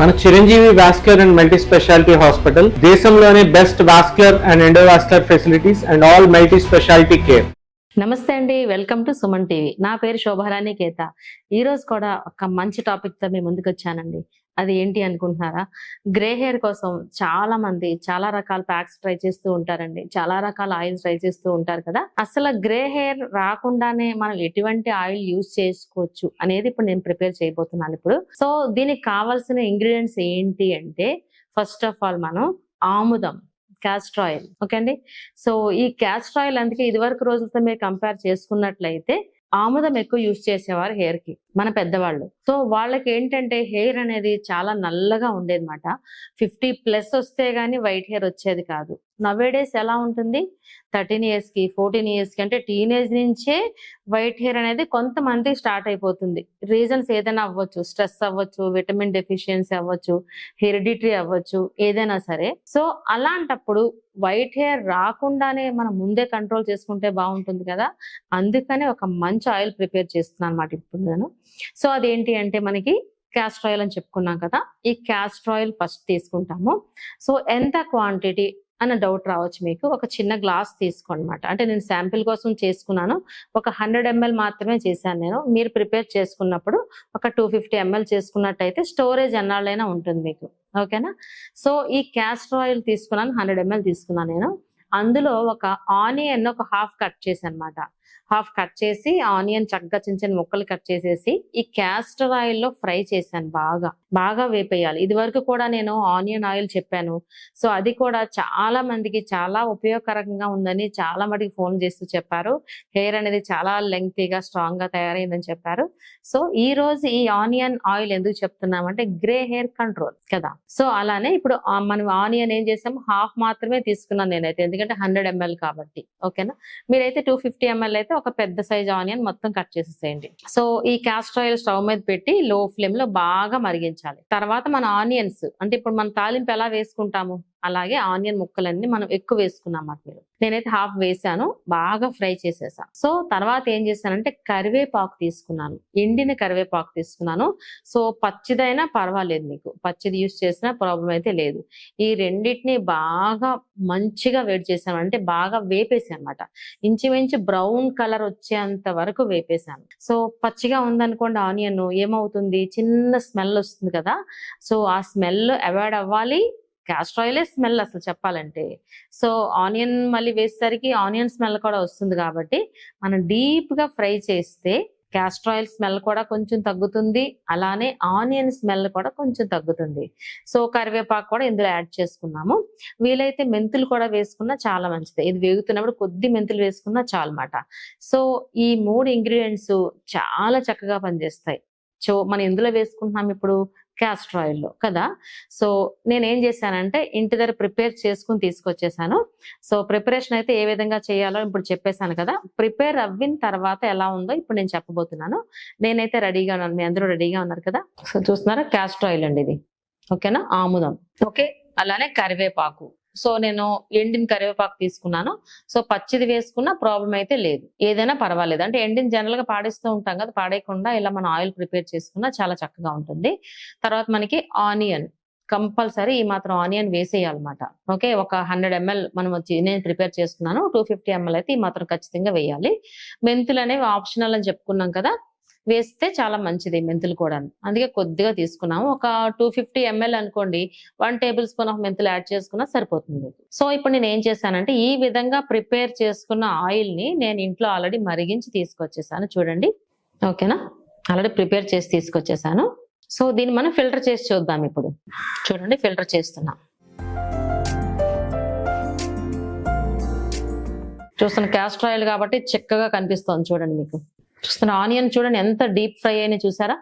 మన Chiranjeevi vascular and multi speciality hospital దేశంలోనే best vascular and endovascular facilities and all multi speciality care. నమస్తే అండి, welcome to Suman TV. నా పేరు శోభారాణి కేత. ఈ రోజు కూడా ఒక మంచి టాపిక్ తో మీ ముందుకు వచ్చానండి. అది ఏంటి అనుకుంటున్నారా? గ్రే హెయిర్ కోసం చాలా మంది చాలా రకాల ప్యాక్స్ ట్రై చేస్తూ ఉంటారండి, చాలా రకాల ఆయిల్స్ ట్రై చేస్తూ ఉంటారు కదా. అసలు గ్రే హెయిర్ రాకుండానే మనం ఎటువంటి ఆయిల్ యూజ్ చేసుకోవచ్చు అనేది ఇప్పుడు నేను ప్రిపేర్ చేయబోతున్నాను ఇప్పుడు. సో దీనికి కావాల్సిన ఇంగ్రీడియంట్స్ ఏంటి అంటే, ఫస్ట్ ఆఫ్ ఆల్ మనం ఆముదం, క్యాస్టర్ ఆయిల్. ఓకే అండి. సో ఈ క్యాస్టర్ ఆయిల్ అందుకే ఇదివరకు రోజులతో మీరు కంపేర్ చేసుకున్నట్లయితే ఆముదం ఎక్కువ యూజ్ చేసేవారు హెయిర్ కి, మన పెద్దవాళ్ళు. సో వాళ్ళకి ఏంటంటే హెయిర్ అనేది చాలా నల్లగా ఉండేది మాట. 50+ వస్తే గానీ వైట్ హెయిర్ వచ్చేది కాదు. నవేడేస్ ఎలా ఉంటుంది, 13 years కి 14 years కి అంటే టీనేజ్ నుంచే వైట్ హెయిర్ అనేది కొంతమంది స్టార్ట్ అయిపోతుంది. రీజన్స్ ఏదైనా అవ్వచ్చు, స్ట్రెస్ అవ్వచ్చు, విటమిన్ డెఫిషియన్సీ అవ్వచ్చు, హెరిడిటరీ అవ్వచ్చు, ఏదైనా సరే. సో అలాంటప్పుడు వైట్ హెయిర్ రాకుండానే మనం ముందే కంట్రోల్ చేసుకుంటే బాగుంటుంది కదా. అందుకనే ఒక మంచి ఆయిల్ ప్రిపేర్ చేస్తున్నాను అనమాట ఇప్పుడు నేను. సో అదేంటి అంటే, మనకి క్యాస్టర్ ఆయిల్ అని చెప్పుకున్నాం కదా. ఈ క్యాస్టర్ ఆయిల్ ఫస్ట్ తీసుకుంటాము. సో ఎంత క్వాంటిటీ అన్న డౌట్ రావచ్చు మీకు. ఒక చిన్న గ్లాస్ తీసుకోనమాట. అంటే నేను శాంపిల్ కోసం చేసుకున్నాను, ఒక 100 ml మాత్రమే చేశాను నేను. మీరు ప్రిపేర్ చేసుకున్నప్పుడు ఒక 250 ml చేసుకున్నట్టయితే స్టోరేజ్ ఎన్నాళ్ళైనా ఉంటుంది మీకు. ఓకేనా. సో ఈ క్యాస్టర్ ఆయిల్ తీసుకున్నాను, 100 ml తీసుకున్నాను నేను. అందులో ఒక ఆనియన్ ఒక హాఫ్ కట్ చేశాను అనమాట. హాఫ్ కట్ చేసి ఆనియన్ చక్కగా చిన్న చిన్న ముక్కలు కట్ చేసేసి ఈ క్యాస్టర్ ఆయిల్ లో ఫ్రై చేశాను. బాగా బాగా వేపేయాలి. ఇది వరకు కూడా నేను ఆనియన్ ఆయిల్ చెప్పాను. సో అది కూడా చాలా మందికి చాలా ఉపయోగకరంగా ఉందని చాలా మటుకు ఫోన్ చేస్తూ చెప్పారు. హెయిర్ అనేది చాలా లెంగ్తీగా స్ట్రాంగ్ గా తయారైందని చెప్పారు. సో ఈ రోజు ఈ ఆనియన్ ఆయిల్ ఎందుకు చెప్తున్నామంటే, గ్రే హెయిర్ కంట్రోల్ కదా. సో అలానే ఇప్పుడు మనం ఆనియన్ ఏం చేసాము, హాఫ్ మాత్రమే తీసుకున్నాను నేనైతే, ఎందుకంటే 100 ml కాబట్టి. ఓకేనా. మీరైతే 250 ml అయితే ఒక పెద్ద సైజ్ ఆనియన్ మొత్తం కట్ చేసేసేయండి. సో ఈ క్యాస్టర్ ఆయిల్ స్టవ్ మీద పెట్టి లో ఫ్లేమ్ లో బాగా మరిగించాలి. తర్వాత మన ఆనియన్స్ అంటే ఇప్పుడు మనం తాలింపు ఎలా వేసుకుంటాము అలాగే ఆనియన్ ముక్కలన్నీ మనం ఎక్కువ వేసుకున్నాం అన్నమాట. నేనైతే హాఫ్ వేసాను, బాగా ఫ్రై చేసేసా. సో తర్వాత ఏం చేశానంటే కరివేపాకు తీసుకున్నాను, ఎండిన కరివేపాకు తీసుకున్నాను. సో పచ్చిదైనా పర్వాలేదు, మీకు పచ్చిది యూజ్ చేసినా ప్రాబ్లం అయితే లేదు. ఈ రెండింటిని బాగా మంచిగా వేడి చేశాను, అంటే బాగా వేపేసాను అనమాట. ఇంచుమించు బ్రౌన్ కలర్ వచ్చేంత వరకు వేపేసాను. సో పచ్చిగా ఉందనుకోండి ఆనియన్, ఏమవుతుంది, చిన్న స్మెల్ వస్తుంది కదా. సో ఆ స్మెల్ అవాయిడ్ అవ్వాలి. క్యాస్టర్ ఆయిలే స్మెల్ అసలు చెప్పాలంటే. సో ఆనియన్ మళ్ళీ వేసేసరికి ఆనియన్ స్మెల్ కూడా వస్తుంది కాబట్టి మనం డీప్ గా ఫ్రై చేస్తే క్యాస్టర్ ఆయిల్ స్మెల్ కూడా కొంచెం తగ్గుతుంది, అలానే ఆనియన్ స్మెల్ కూడా కొంచెం తగ్గుతుంది. సో కరివేపాకు కూడా ఇందులో యాడ్ చేసుకున్నాము. వీలైతే మెంతులు కూడా వేసుకున్నా చాలా మంచిది. ఇది వేగుతున్నప్పుడు కొద్ది మెంతులు వేసుకున్నా చాలన్నమాట. సో ఈ 3 ఇంగ్రీడియంట్స్ చాలా చక్కగా పనిచేస్తాయి. సో మనం ఎందులో వేసుకుంటున్నాం ఇప్పుడు, క్యాస్టర్ ఆయిల్లో కదా. సో నేనేం చేశానంటే ఇంటి దగ్గర ప్రిపేర్ చేసుకుని తీసుకొచ్చేసాను. సో ప్రిపరేషన్ అయితే ఏ విధంగా చేయాలో ఇప్పుడు చెప్పేశాను కదా. ప్రిపేర్ అవ్విన తర్వాత ఎలా ఉందో ఇప్పుడు నేను చెప్పబోతున్నాను. నేనైతే రెడీగా ఉన్నాను, మీ అందరూ రెడీగా ఉన్నారు కదా. సో చూస్తున్నారా, క్యాస్టర్ ఆయిల్ అండి ఇది. ఓకేనా, ఆముదం. ఓకే, అలానే కరివేపాకు. సో నేను ఎండిన కరివేపాకు తీసుకున్నాను. సో పచ్చిది వేసుకున్న ప్రాబ్లం అయితే లేదు, ఏదైనా పర్వాలేదు. అంటే ఎండిన జనరల్ గా పాడేస్తూ ఉంటాం కదా, పాడేయకుండా ఇలా మనం ఆయిల్ ప్రిపేర్ చేసుకున్నా చాలా చక్కగా ఉంటుంది. తర్వాత మనకి ఆనియన్ కంపల్సరీ ఈ మాత్రం ఆనియన్ వేసేయాలన్నమాట. ఓకే, ఒక 100 ml మనం నేను ప్రిపేర్ చేసుకున్నాను, 250 ml అయితే ఈ మాత్రం ఖచ్చితంగా వేయాలి. మెంతులు అనేవి ఆప్షనల్ అని చెప్పుకున్నాం కదా, వేస్తే చాలా మంచిది మెంతులు కూడా. అందుకే కొద్దిగా తీసుకున్నాము. ఒక 250 ml అనుకోండి, 1 tablespoon ఆఫ్ మెంతులు యాడ్ చేసుకున్నా సరిపోతుంది. సో ఇప్పుడు నేను ఏం చేశానంటే, ఈ విధంగా ప్రిపేర్ చేసుకున్న ఆయిల్ ని నేను ఇంట్లో ఆల్రెడీ మరిగించి తీసుకొచ్చేసాను చూడండి. ఓకేనా, ఆల్రెడీ ప్రిపేర్ చేసి తీసుకొచ్చేసాను. సో దీన్ని మనం ఫిల్టర్ చేసి చూద్దాం ఇప్పుడు. చూడండి, ఫిల్టర్ చేస్తున్నా. చూస్తున్న క్యాస్టర్ ఆయిల్ కాబట్టి చక్కగా కనిపిస్తుంది చూడండి మీకు. చూస్తున్న ఆనియన్ చూడండి ఎంత డీప్ ఫ్రై అయినాయి చూసారా.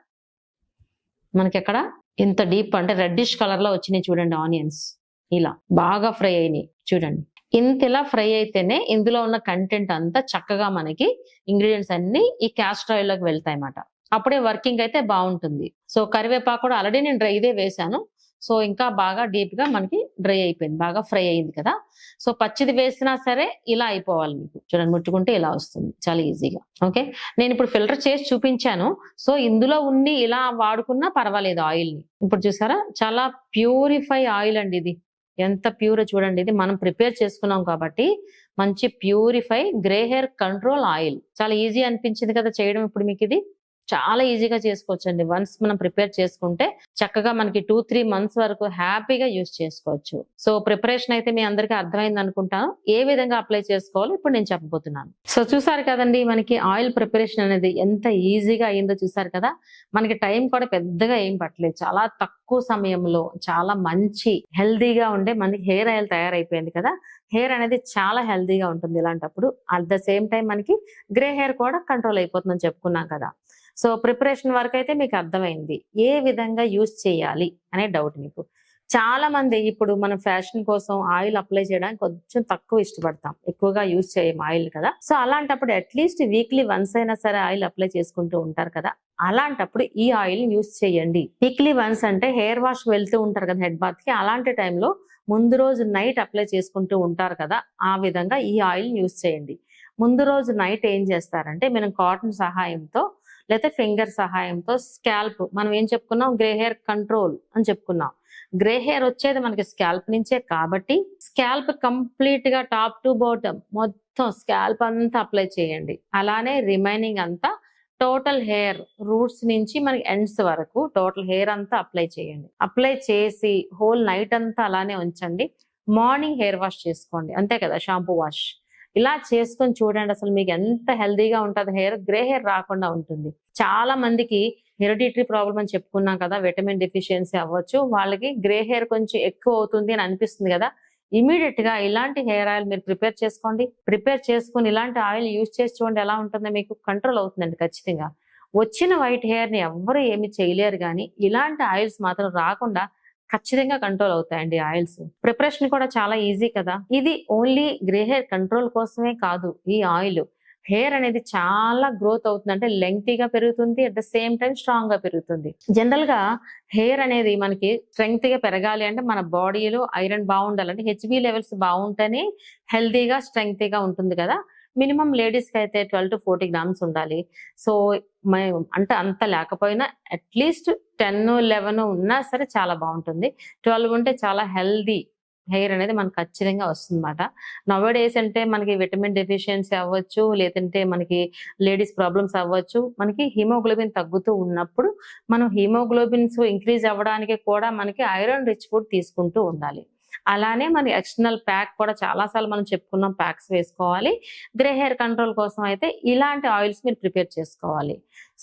మనకి ఎక్కడ ఇంత డీప్ అంటే రెడ్డిష్ కలర్ లో వచ్చినాయి చూడండి ఆనియన్స్. ఇలా బాగా ఫ్రై అయినాయి చూడండి. ఇంత ఇలా ఫ్రై అయితేనే ఇందులో ఉన్న కంటెంట్ అంతా చక్కగా మనకి ఇంగ్రీడియంట్స్ అన్ని ఈ క్యాస్టర్ ఆయిల్ లోకి వెళ్తాయి అన్నమాట. అప్పుడే వర్కింగ్ అయితే బాగుంటుంది. సో కరివేపాకు కూడా ఆల్రెడీ నేను డ్రైదే వేసాను. సో ఇంకా బాగా డీప్ గా మనకి డ్రై అయిపోయింది, బాగా ఫ్రై అయింది కదా. సో పచ్చిది వేసినా సరే ఇలా అయిపోవాలి మీకు. చూడండి, ముట్టుకుంటే ఇలా వస్తుంది చాలా ఈజీగా. ఓకే, నేను ఇప్పుడు ఫిల్టర్ చేసి చూపించాను. సో ఇందులో ఉండి ఇలా వాడుకున్నా పర్వాలేదు ఆయిల్ ని. ఇప్పుడు చూసారా, చాలా ప్యూరిఫై ఆయిల్ అండి ఇది. ఎంత ప్యూర్ చూడండి, ఇది మనం ప్రిపేర్ చేసుకున్నాం కాబట్టి మంచి purify grey hair control oil. చాలా ఈజీ అనిపించింది కదా చేయడం. ఇప్పుడు మీకు ఇది చాలా ఈజీగా చేసుకోవచ్చండి. వన్స్ మనం ప్రిపేర్ చేసుకుంటే చక్కగా మనకి 2-3 months వరకు హ్యాపీగా యూజ్ చేసుకోవచ్చు. సో ప్రిపరేషన్ అయితే మీ అందరికీ అర్థమైంది అనుకుంటాను. ఏ విధంగా అప్లై చేసుకోవాలో ఇప్పుడు నేను చెప్పబోతున్నాను. సో చూసారు కదండి, మనకి ఆయిల్ ప్రిపరేషన్ అనేది ఎంత ఈజీగా అయిందో చూసారు కదా. మనకి టైం కూడా పెద్దగా ఏం పట్టలేదు, చాలా తక్కువ సమయంలో చాలా మంచి హెల్దీగా ఉండే మనకి హెయిర్ ఆయిల్ తయారైపోయింది కదా. హెయిర్ అనేది చాలా హెల్దీగా ఉంటుంది ఇలాంటప్పుడు. అట్ ద సేమ్ టైం మనకి గ్రే హెయిర్ కూడా కంట్రోల్ అయిపోతుందని చెప్పుకున్నాం కదా. సో ప్రిపరేషన్ వరకు అయితే మీకు అర్థమైంది. ఏ విధంగా యూజ్ చేయాలి అనే డౌట్ మీకు. చాలా మంది ఇప్పుడు మనం ఫ్యాషన్ కోసం ఆయిల్ అప్లై చేయడానికి కొంచెం తక్కువ ఇష్టపడతాం, ఎక్కువగా యూజ్ చేయం ఆయిల్ కదా. సో అలాంటప్పుడు అట్లీస్ట్ వీక్లీ వన్స్ అయినా సరే ఆయిల్ అప్లై చేసుకుంటూ ఉంటారు కదా. అలాంటప్పుడు ఈ ఆయిల్ యూజ్ చేయండి. వీక్లీ వన్స్ అంటే హెయిర్ వాష్ వెళ్తూ ఉంటారు కదా హెడ్ బాత్ కి, అలాంటి టైంలో ముందు రోజు నైట్ అప్లై చేసుకుంటూ ఉంటారు కదా, ఆ విధంగా ఈ ఆయిల్ యూజ్ చేయండి. ముందు రోజు నైట్ ఏం చేస్తారంటే మనం కాటన్ సహాయంతో లేకపోతే ఫింగర్ సహాయంతో స్కాల్ప్, మనం ఏం చెప్పుకున్నాం, గ్రే హెయిర్ కంట్రోల్ అని చెప్పుకున్నాం. గ్రే హెయిర్ వచ్చేది మనకి స్కాల్ప్ నుంచే కాబట్టి స్కాల్ప్ కంప్లీట్ గా టాప్ టు బాటమ్ మొత్తం స్కాల్ప్ అంతా అప్లై చేయండి. అలానే రిమైనింగ్ అంతా టోటల్ హెయిర్ రూట్స్ నుంచి మనకి ఎండ్స్ వరకు టోటల్ హెయిర్ అంతా అప్లై చేయండి. అప్లై చేసి హోల్ నైట్ అంతా అలానే ఉంచండి. మార్నింగ్ హెయిర్ వాష్ చేసుకోండి, అంతే కదా, షాంపూ వాష్. ఇలా చేసుకొని చూడండి, అసలు మీకు ఎంత హెల్దీగా ఉంటుంది హెయిర్, గ్రే హెయిర్ రాకుండా ఉంటుంది. చాలా మందికి హెరిడిటరీ ప్రాబ్లం అని చెప్పుకున్నాం కదా, విటమిన్ డెఫిషియన్సీ అవ్వచ్చు, వాళ్ళకి గ్రే హెయిర్ కొంచెం ఎక్కువ అవుతుంది అని అనిపిస్తుంది కదా. ఇమీడియట్ గా ఇలాంటి హెయిర్ ఆయిల్ మీరు ప్రిపేర్ చేసుకోండి. ప్రిపేర్ చేసుకుని ఇలాంటి ఆయిల్ యూజ్ చేసి చూడండి ఎలా ఉంటుందో, మీకు కంట్రోల్ అవుతుందండి ఖచ్చితంగా. వచ్చిన వైట్ హెయిర్ ని ఎవ్వరు ఏమి చేయలేరు, కానీ ఇలాంటి ఆయిల్స్ మాత్రం రాకుండా ఖచ్చితంగా కంట్రోల్ అవుతాయండి ఆయిల్స్. ప్రిపరేషన్ కూడా చాలా ఈజీ కదా. ఇది ఓన్లీ గ్రే హెయిర్ కంట్రోల్ కోసమే కాదు, ఈ ఆయిల్ హెయిర్ అనేది చాలా గ్రోత్ అవుతుంది, అంటే లెంగ్తీగా పెరుగుతుంది, at the same time strong గా పెరుగుతుంది. జనరల్ గా హెయిర్ అనేది మనకి స్ట్రెంగ్త్ గా పెరగాలి అంటే మన బాడీలో ఐరన్ బాగుండాలంటే హెచ్బి లెవెల్స్ బాగుంటేనే హెల్దీగా స్ట్రెంగ్తీగా ఉంటుంది కదా. మినిమం లేడీస్ కి అయితే 12 to 40 grams ఉండాలి. సో అంటే అంత లేకపోయినా అట్లీస్ట్ 10-11 ఉన్నా సరే చాలా బాగుంటుంది. 12 ఉంటే చాలా హెల్దీ హెయిర్ అనేది మనకు ఖచ్చితంగా వస్తుంది అన్నమాట. నవ్ డేస్ అంటే మనకి విటమిన్ డెఫిషియన్సీ అవ్వచ్చు, లేదంటే మనకి లేడీస్ ప్రాబ్లమ్స్ అవ్వచ్చు. మనకి హిమోగ్లోబిన్ తగ్గుతూ ఉన్నప్పుడు మనం హిమోగ్లోబిన్స్ ఇంక్రీజ్ అవ్వడానికి కూడా మనకి ఐరన్ రిచ్ ఫుడ్ తీసుకుంటూ ఉండాలి. అలానే మన ఎక్స్టర్నల్ ప్యాక్ కూడా చాలా సార్లు మనం చెప్పుకున్నాం, ప్యాక్స్ వేసుకోవాలి. గ్రే హెయిర్ కంట్రోల్ కోసం అయితే ఇలాంటి ఆయిల్స్ మీరు ప్రిపేర్ చేసుకోవాలి.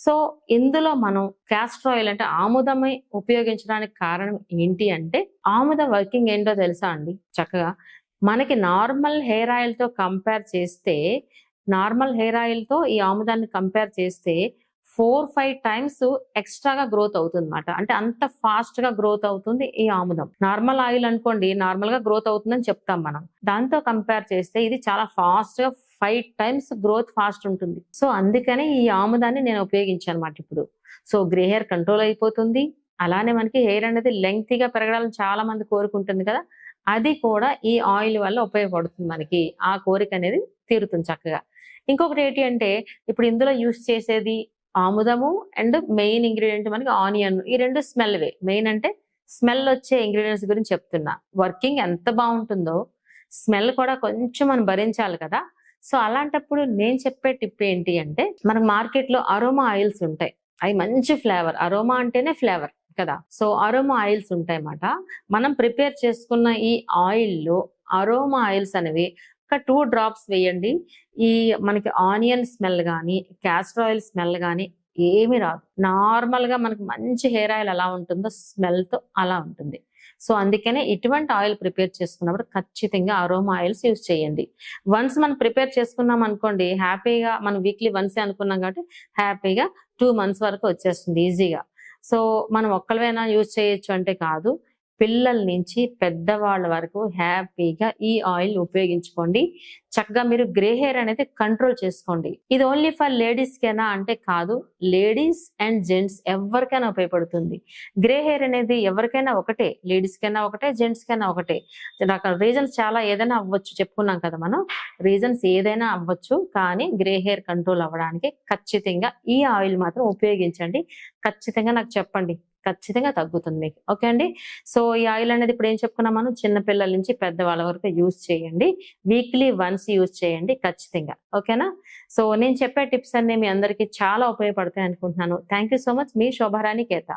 సో ఇందులో మనం క్యాస్టర్ ఆయిల్ అంటే ఆముదమే ఉపయోగించడానికి కారణం ఏంటి అంటే, ఆముదం వర్కింగ్ ఏంటో తెలుసా అండి. చక్కగా మనకి నార్మల్ హెయిర్ ఆయిల్ తో కంపేర్ చేస్తే, నార్మల్ హెయిర్ ఆయిల్ తో ఈ ఆముదాన్ని కంపేర్ చేస్తే 4-5 times ఎక్స్ట్రాగా గ్రోత్ అవుతుంది అనమాట. అంటే అంత ఫాస్ట్ గా గ్రోత్ అవుతుంది ఈ ఆముదం. నార్మల్ ఆయిల్ అనుకోండి నార్మల్ గా గ్రోత్ అవుతుందని చెప్తాం మనం, దాంతో కంపేర్ చేస్తే ఇది చాలా ఫాస్ట్ గా 5 times గ్రోత్ ఫాస్ట్ ఉంటుంది. సో అందుకనే ఈ ఆముదాన్ని నేను ఉపయోగించాను అనమాట ఇప్పుడు. సో గ్రే హెయిర్ కంట్రోల్ అయిపోతుంది, అలానే మనకి హెయిర్ అనేది లెంగ్తీగా పెరగడాలని చాలా మంది కోరుకుంటుంది కదా, అది కూడా ఈ ఆయిల్ వల్ల ఉపయోగపడుతుంది. మనకి ఆ కోరిక అనేది తీరుతుంది చక్కగా. ఇంకొకటి ఏంటి అంటే, ఇప్పుడు ఇందులో యూస్ చేసేది ఆముదము అండ్ మెయిన్ ఇంగ్రీడియంట్ మనకి ఆనియన్. ఈ రెండు స్మెల్ వే. మెయిన్ అంటే స్మెల్ వచ్చే ఇంగ్రీడియంట్స్ గురించి చెప్తున్నా. వర్కింగ్ ఎంత బాగుంటుందో స్మెల్ కూడా కొంచెం మనం భరించాలి కదా. సో అలాంటప్పుడు నేను చెప్పే టిప్ ఏంటి అంటే, మనకు మార్కెట్ లో అరోమా ఆయిల్స్ ఉంటాయి, అవి మంచి ఫ్లేవర్. అరోమా అంటేనే ఫ్లేవర్ కదా. సో అరోమా ఆయిల్స్ ఉంటాయి అన్నమాట. మనం ప్రిపేర్ చేసుకున్న ఈ ఆయిల్ లో అరోమా ఆయిల్స్ అనేవి ఒక 2 drops వేయండి. ఈ మనకి ఆనియన్ స్మెల్ కానీ క్యాస్టర్ ఆయిల్ స్మెల్ కానీ ఏమీ రాదు. నార్మల్ గా మనకి మంచి హెయిర్ ఆయిల్ ఎలా ఉంటుందో స్మెల్ తో అలా ఉంటుంది. సో అందుకనే ఇటువంటి ఆయిల్ ప్రిపేర్ చేసుకున్నప్పుడు ఖచ్చితంగా అరోమా ఆయిల్స్ యూజ్ చేయండి. వన్స్ మనం ప్రిపేర్ చేసుకున్నాం అనుకోండి, హ్యాపీగా మనం వీక్లీ వన్సే అనుకున్నాం కాబట్టి హ్యాపీగా 2 months వరకు వచ్చేస్తుంది ఈజీగా. సో మనం ఒక్కలవైనా యూజ్ చేయొచ్చు అంటే కాదు, పిల్లల నుంచి పెద్దవాళ్ళ వరకు హ్యాపీగా ఈ ఆయిల్ ఉపయోగించుకోండి. చక్కగా మీరు గ్రే హెయిర్ అనేది కంట్రోల్ చేసుకోండి. ఇది ఓన్లీ ఫర్ లేడీస్ కేనా అంటే కాదు, లేడీస్ అండ్ జెంట్స్ ఎవరికైనా ఉపయోగపడుతుంది. గ్రే హెయిర్ అనేది ఎవరికైనా ఒకటే, లేడీస్ కైనా ఒకటే, జెంట్స్ కైనా ఒకటే. రీజన్స్ చాలా ఏదైనా అవ్వచ్చు, చెప్పుకున్నాం కదా మనం. రీజన్స్ ఏదైనా అవ్వచ్చు, కానీ గ్రే హెయిర్ కంట్రోల్ అవ్వడానికి ఖచ్చితంగా ఈ ఆయిల్ మాత్రం ఉపయోగించండి. ఖచ్చితంగా నాకు చెప్పండి, ఖచ్చితంగా తగ్గుతుంది మీకు. ఓకే అండి. సో ఈ ఆయిల్ అనేది ఇప్పుడు ఏం చెప్పుకున్నాం మనం, చిన్న పిల్లల నుంచి పెద్దవాళ్ళ వరకు యూజ్ చేయండి. వీక్లీ వన్స్ యూజ్ చేయండి ఖచ్చితంగా. ఓకేనా. సో నేను చెప్పే టిప్స్ అన్ని మీ అందరికీ చాలా ఉపయోగపడతాయి అనుకుంటున్నాను. Thank you so much. మీ శోభారాణి కేత.